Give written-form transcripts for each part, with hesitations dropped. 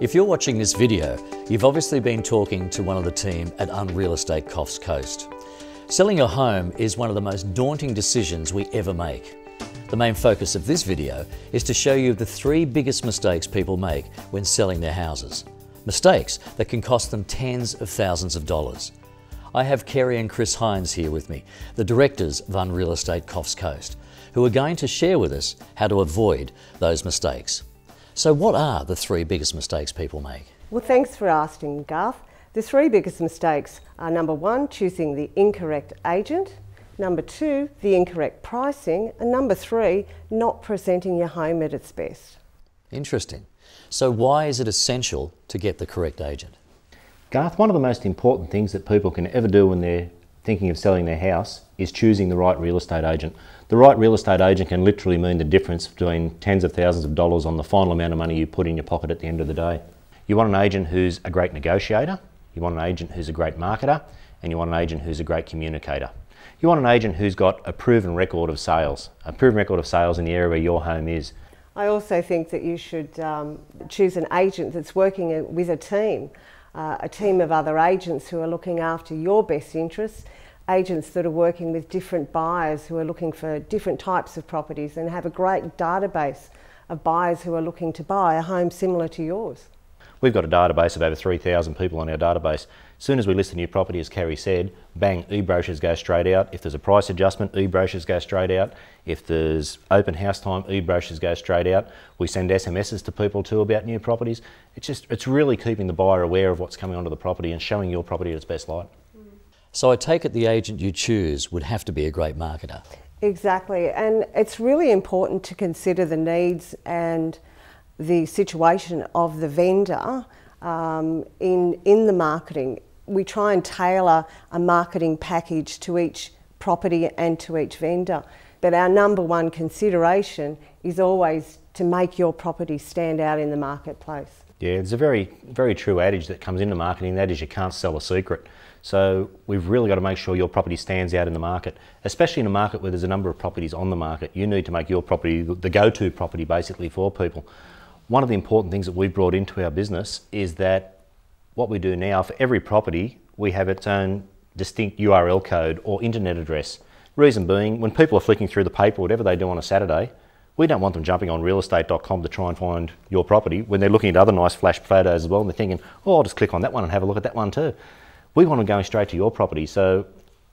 If you're watching this video, you've obviously been talking to one of the team at Unrealestate Coffs Coast. Selling your home is one of the most daunting decisions we ever make. The main focus of this video is to show you the 3 biggest mistakes people make when selling their houses. Mistakes that can cost them tens of thousands of dollars. I have Kerry and Chris Hines here with me, the directors of Unrealestate Coffs Coast, who are going to share with us how to avoid those mistakes. So what are the 3 biggest mistakes people make? Well, thanks for asking, Garth. The 3 biggest mistakes are number 1, choosing the incorrect agent, number 2, the incorrect pricing, and number 3, not presenting your home at its best. Interesting. So why is it essential to get the correct agent? Garth, one of the most important things that people can ever do when they're thinking of selling their house is choosing the right real estate agent. The right real estate agent can literally mean the difference between tens of thousands of dollars on the final amount of money you put in your pocket at the end of the day. You want an agent who's a great negotiator, you want an agent who's a great marketer, and you want an agent who's a great communicator. You want an agent who's got a proven record of sales in the area where your home is. I also think that you should choose an agent that's working with a team of other agents who are looking after your best interests, agents that are working with different buyers who are looking for different types of properties and have a great database of buyers who are looking to buy a home similar to yours. We've got a database of over 3,000 people on our database. As soon as we list a new property, as Kerry said, bang, e-brochures go straight out. If there's a price adjustment, e-brochures go straight out. If there's open house time, e-brochures go straight out. We send SMSs to people too about new properties. It's really keeping the buyer aware of what's coming onto the property and showing your property at its best light. So I take it the agent you choose would have to be a great marketer. Exactly, and it's really important to consider the needs and the situation of the vendor in the marketing. We try and tailor a marketing package to each property and to each vendor. But our number 1 consideration is always to make your property stand out in the marketplace. Yeah, it's a very, very true adage that comes into marketing, that is you can't sell a secret. So we've really got to make sure your property stands out in the market, especially in a market where there's a number of properties on the market. You need to make your property the go-to property basically for people. One of the important things that we've brought into our business is that what we do now, for every property, we have its own distinct URL code or internet address. Reason being, when people are flicking through the paper, whatever they do on a Saturday, we don't want them jumping on realestate.com to try and find your property when they're looking at other nice flash photos as well and they're thinking, oh, I'll just click on that one and have a look at that one too. We want them going straight to your property. So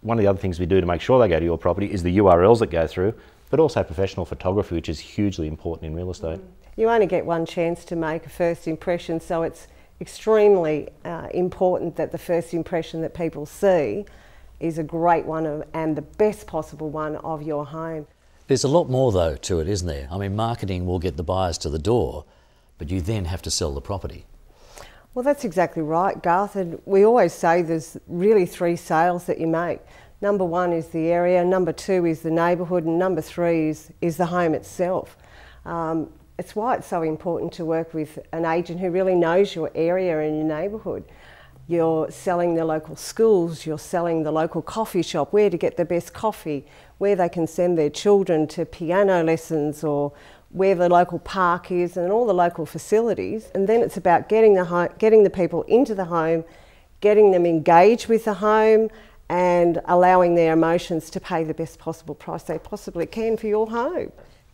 one of the other things we do to make sure they go to your property is the URLs that go through, but also professional photography, which is hugely important in real estate. You only get one chance to make a first impression, so it's extremely important that the first impression that people see is a great one and the best possible one of your home. There's a lot more though to it, isn't there? I mean, marketing will get the buyers to the door, but you then have to sell the property. Well, that's exactly right, Garth, and we always say there's really 3 sales that you make. Number 1 is the area, number 2 is the neighbourhood, and number 3 is the home itself. It's why it's so important to work with an agent who really knows your area and your neighbourhood. You're selling the local schools, you're selling the local coffee shop, where to get the best coffee, where they can send their children to piano lessons, or where the local park is, and all the local facilities. And then it's about getting the people into the home, getting them engaged with the home, and allowing their emotions to pay the best possible price they possibly can for your home.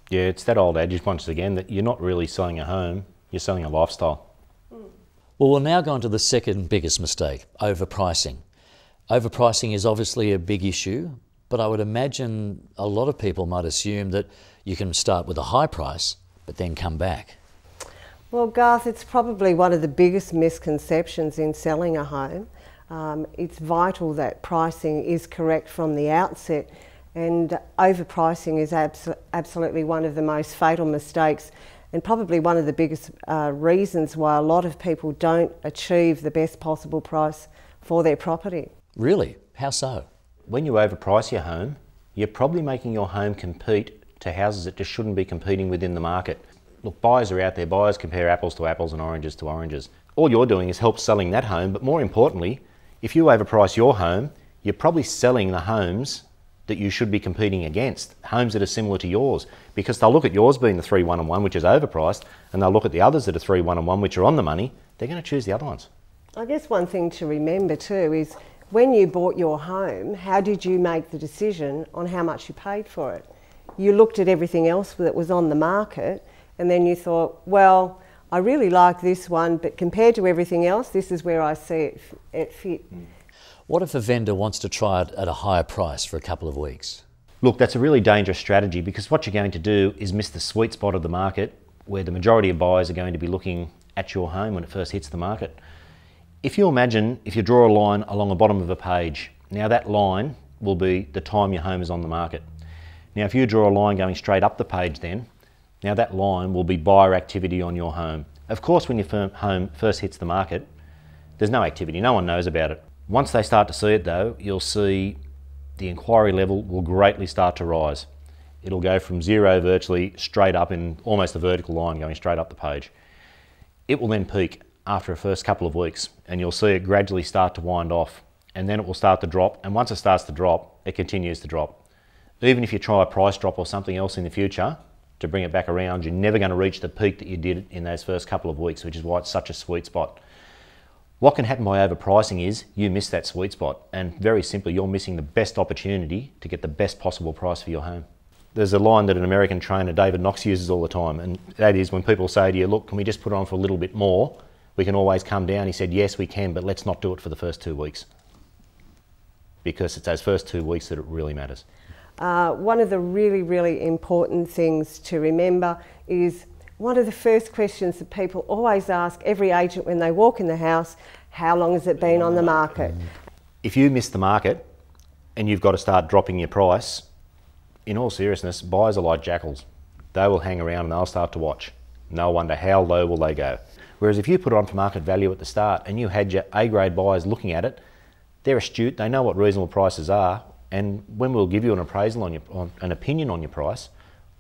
Yeah, it's that old adage once again that you're not really selling a home, you're selling a lifestyle. Well, we'll now go on to the second biggest mistake, overpricing. Overpricing is obviously a big issue, but I would imagine a lot of people might assume that you can start with a high price, but then come back. Well, Garth, it's probably one of the biggest misconceptions in selling a home. It's vital that pricing is correct from the outset, and overpricing is absolutely one of the most fatal mistakes and probably one of the biggest reasons why a lot of people don't achieve the best possible price for their property. Really? How so? When you overprice your home, you're probably making your home compete to houses that just shouldn't be competing within the market. Look, buyers are out there, buyers compare apples to apples and oranges to oranges. All you're doing is help selling that home, but more importantly, if you overprice your home, you're probably selling the homes that you should be competing against, homes that are similar to yours, because they'll look at yours being the 3-1-1, which is overpriced, and they'll look at the others that are 3-1-1, which are on the money. They're going to choose the other ones. I guess one thing to remember too is when you bought your home, how did you make the decision on how much you paid for it? You looked at everything else that was on the market and then you thought, well, I really like this one, but compared to everything else, this is where I see it fit. What if a vendor wants to try it at a higher price for a couple of weeks? Look, that's a really dangerous strategy, because what you're going to do is miss the sweet spot of the market where the majority of buyers are going to be looking at your home when it first hits the market. If you imagine, if you draw a line along the bottom of a page, now that line will be the time your home is on the market. Now if you draw a line going straight up the page then, now that line will be buyer activity on your home. Of course, when your home first hits the market, there's no activity, no one knows about it. Once they start to see it though, you'll see the inquiry level will greatly start to rise. It'll go from zero virtually straight up in almost a vertical line going straight up the page. It will then peak after the first couple of weeks, and you'll see it gradually start to wind off, and then it will start to drop, and once it starts to drop, it continues to drop. Even if you try a price drop or something else in the future to bring it back around, you're never going to reach the peak that you did in those first couple of weeks, which is why it's such a sweet spot. What can happen by overpricing is you miss that sweet spot, and very simply you're missing the best opportunity to get the best possible price for your home. There's a line that an American trainer, David Knox, uses all the time, and that is when people say to you, look, can we just put it on for a little bit more? We can always come down. He said, yes, we can, but let's not do it for the first 2 weeks, because it's those first 2 weeks that it really matters. One of the really, really important things to remember is one of the first questions that people always ask every agent when they walk in the house, how long has it been on the market? If you miss the market and you've got to start dropping your price, in all seriousness, buyers are like jackals. They will hang around and they'll start to watch. No wonder how low will they go. Whereas if you put it on for market value at the start and you had your A-grade buyers looking at it, they're astute, they know what reasonable prices are, and when we'll give you an appraisal on an opinion on your price,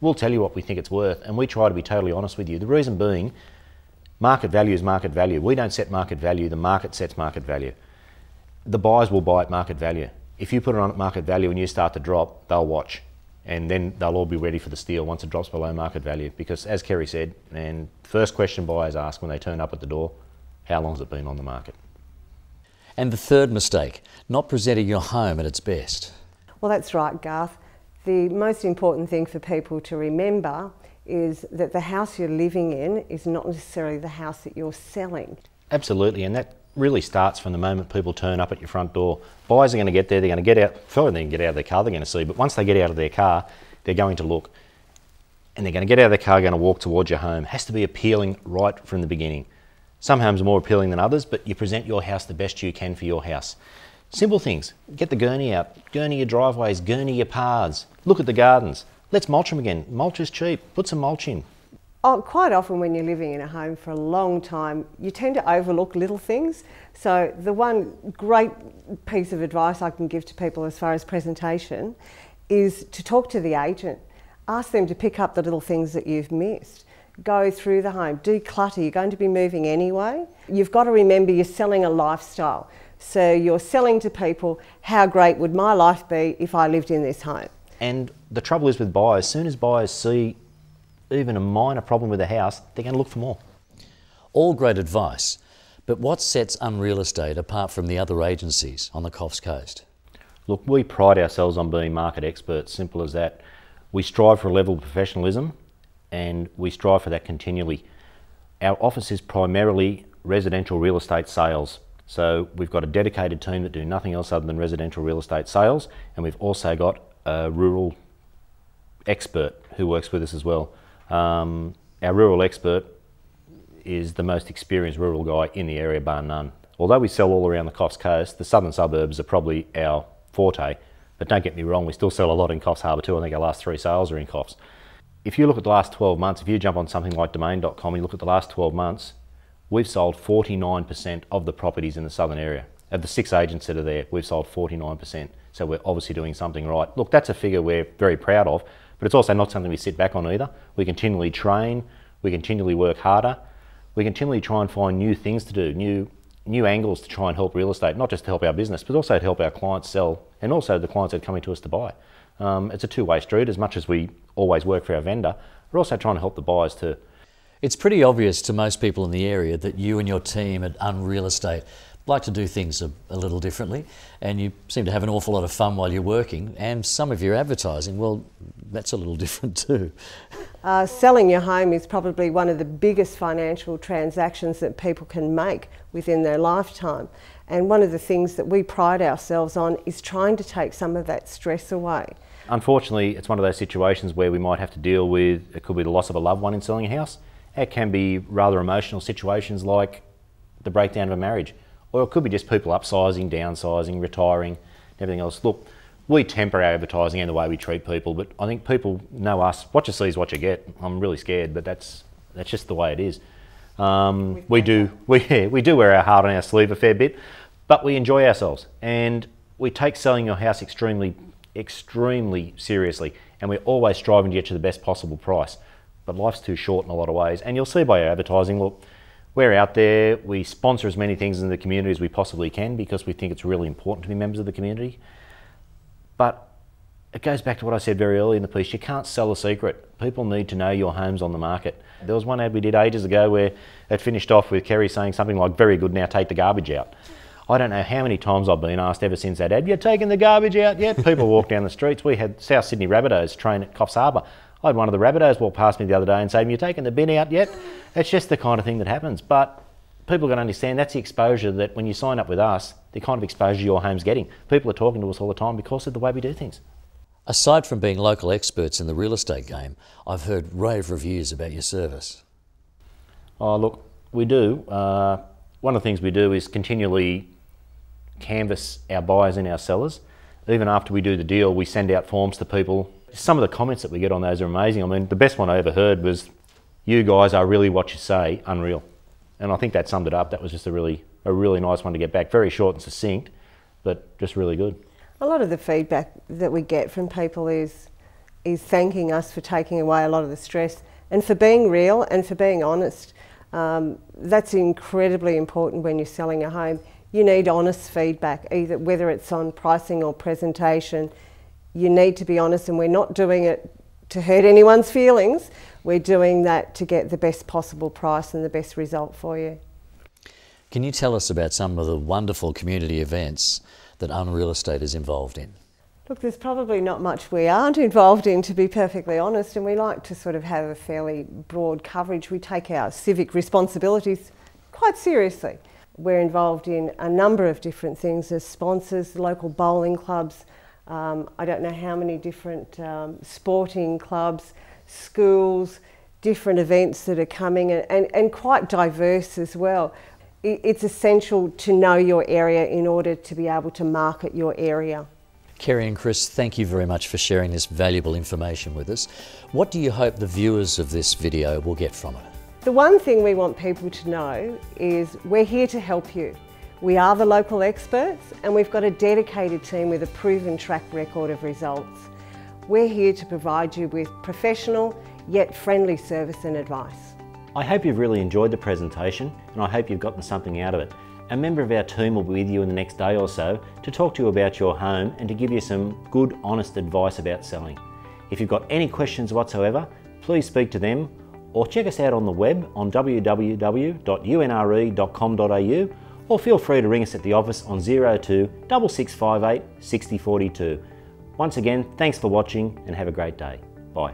we'll tell you what we think it's worth, and we try to be totally honest with you. The reason being, market value is market value. We don't set market value, the market sets market value. The buyers will buy at market value. If you put it on at market value and you start to drop, they'll watch, and then they'll all be ready for the steal once it drops below market value. Because as Kerry said, and the first question buyers ask when they turn up at the door, how long has it been on the market? And the third mistake, not presenting your home at its best. Well, that's right, Garth. The most important thing for people to remember is that the house you're living in is not necessarily the house that you're selling. Absolutely, and that really starts from the moment people turn up at your front door. Buyers are going to get there, they're going to get out, before they can get out of their car they're going to see, but once they get out of their car, they're going to look. And they're going to get out of their car, going to walk towards your home. It has to be appealing right from the beginning. Some homes are more appealing than others, but you present your house the best you can for your house. Simple things. Get the gurney out, gurney your driveways, gurney your paths. Look at the gardens. Let's mulch them again. Mulch is cheap. Put some mulch in. Oh, quite often when you're living in a home for a long time, you tend to overlook little things. So the one great piece of advice I can give to people as far as presentation is to talk to the agent. Ask them to pick up the little things that you've missed. Go through the home, declutter. You're going to be moving anyway. You've got to remember you're selling a lifestyle. So you're selling to people, how great would my life be if I lived in this home? And the trouble is with buyers, as soon as buyers see even a minor problem with a house, they're going to look for more. All great advice, but what sets Unrealestate apart from the other agencies on the Coffs Coast? Look, we pride ourselves on being market experts, simple as that. We strive for a level of professionalism, and we strive for that continually. Our office is primarily residential real estate sales. So we've got a dedicated team that do nothing else other than residential real estate sales, and we've also got a rural expert who works with us as well. Our rural expert is the most experienced rural guy in the area, bar none. Although we sell all around the Coffs Coast, the southern suburbs are probably our forte, but don't get me wrong, we still sell a lot in Coffs Harbour too. I think our last 3 sales are in Coffs. If you look at the last 12 months, if you jump on something like domain.com, you look at the last 12 months, we've sold 49% of the properties in the southern area. Of the 6 agents that are there, we've sold 49%. So we're obviously doing something right. Look, that's a figure we're very proud of, but it's also not something we sit back on either. We continually train, we continually work harder, we continually try and find new things to do, new new angles to try and help real estate, not just to help our business, but also to help our clients sell, and also the clients that are coming to us to buy. It's a two-way street. As much as we always work for our vendor, we're also trying to help the buyers too. It's pretty obvious to most people in the area that you and your team at Unrealestate like to do things a little differently, and you seem to have an awful lot of fun while you're working, and some of your advertising, well, that's a little different too. Selling your home is probably one of the biggest financial transactions that people can make within their lifetime, and one of the things that we pride ourselves on is trying to take some of that stress away. Unfortunately, it's one of those situations where we might have to deal with, it could be the loss of a loved one in selling a house. It can be rather emotional situations like the breakdown of a marriage. Or it could be just people upsizing, downsizing, retiring, and everything else. Look, we temper our advertising and the way we treat people, but I think people know us. What you see is what you get. I'm really scared, but that's just the way it is. We do wear our heart on our sleeve a fair bit, but we enjoy ourselves, and we take selling your house extremely seriously, and we're always striving to get you the best possible price. But life's too short in a lot of ways, and you'll see by our advertising, look, we're out there, we sponsor as many things in the community as we possibly can because we think it's really important to be members of the community. But it goes back to what I said very early in the piece, you can't sell a secret. People need to know your home's on the market. There was one ad we did ages ago where it finished off with Kerry saying something like, "Very good, now take the garbage out." I don't know how many times I've been asked ever since that ad, "You're taking the garbage out yet?" People walk down the streets. We had South Sydney Rabbitohs train at Coffs Harbour. I had one of the Rabbitohs walk past me the other day and say, "You're taking the bin out yet?" It's just the kind of thing that happens. But people are going to understand that's the exposure that when you sign up with us, the kind of exposure your home's getting. People are talking to us all the time because of the way we do things. Aside from being local experts in the real estate game, I've heard rave reviews about your service. Oh, look, we do. One of the things we do is continually canvass our buyers and our sellers. Even after we do the deal, we send out forms to people. Some of the comments that we get on those are amazing. I mean, the best one I ever heard was, "You guys are really what you say, unreal." And I think that summed it up. That was just a really nice one to get back. Very short and succinct, but just really good. A lot of the feedback that we get from people is thanking us for taking away a lot of the stress and for being real and for being honest. That's incredibly important when you're selling a home. You need honest feedback, either whether it's on pricing or presentation. You need to be honest, and we're not doing it to hurt anyone's feelings. We're doing that to get the best possible price and the best result for you. Can you tell us about some of the wonderful community events that Unrealestate is involved in? Look, there's probably not much we aren't involved in, to be perfectly honest, and we like to sort of have a fairly broad coverage. We take our civic responsibilities quite seriously. We're involved in a number of different things as sponsors, local bowling clubs, I don't know how many different sporting clubs, schools, different events that are coming, and quite diverse as well. It's essential to know your area in order to be able to market your area. Kerry and Chris, thank you very much for sharing this valuable information with us. What do you hope the viewers of this video will get from it? The one thing we want people to know is we're here to help you. We are the local experts, and we've got a dedicated team with a proven track record of results. We're here to provide you with professional yet friendly service and advice. I hope you've really enjoyed the presentation, and I hope you've gotten something out of it. A member of our team will be with you in the next day or so to talk to you about your home and to give you some good, honest advice about selling. If you've got any questions whatsoever, please speak to them or check us out on the web on www.unre.com.au, or feel free to ring us at the office on 02 6658 6042. Once again, thanks for watching and have a great day. Bye.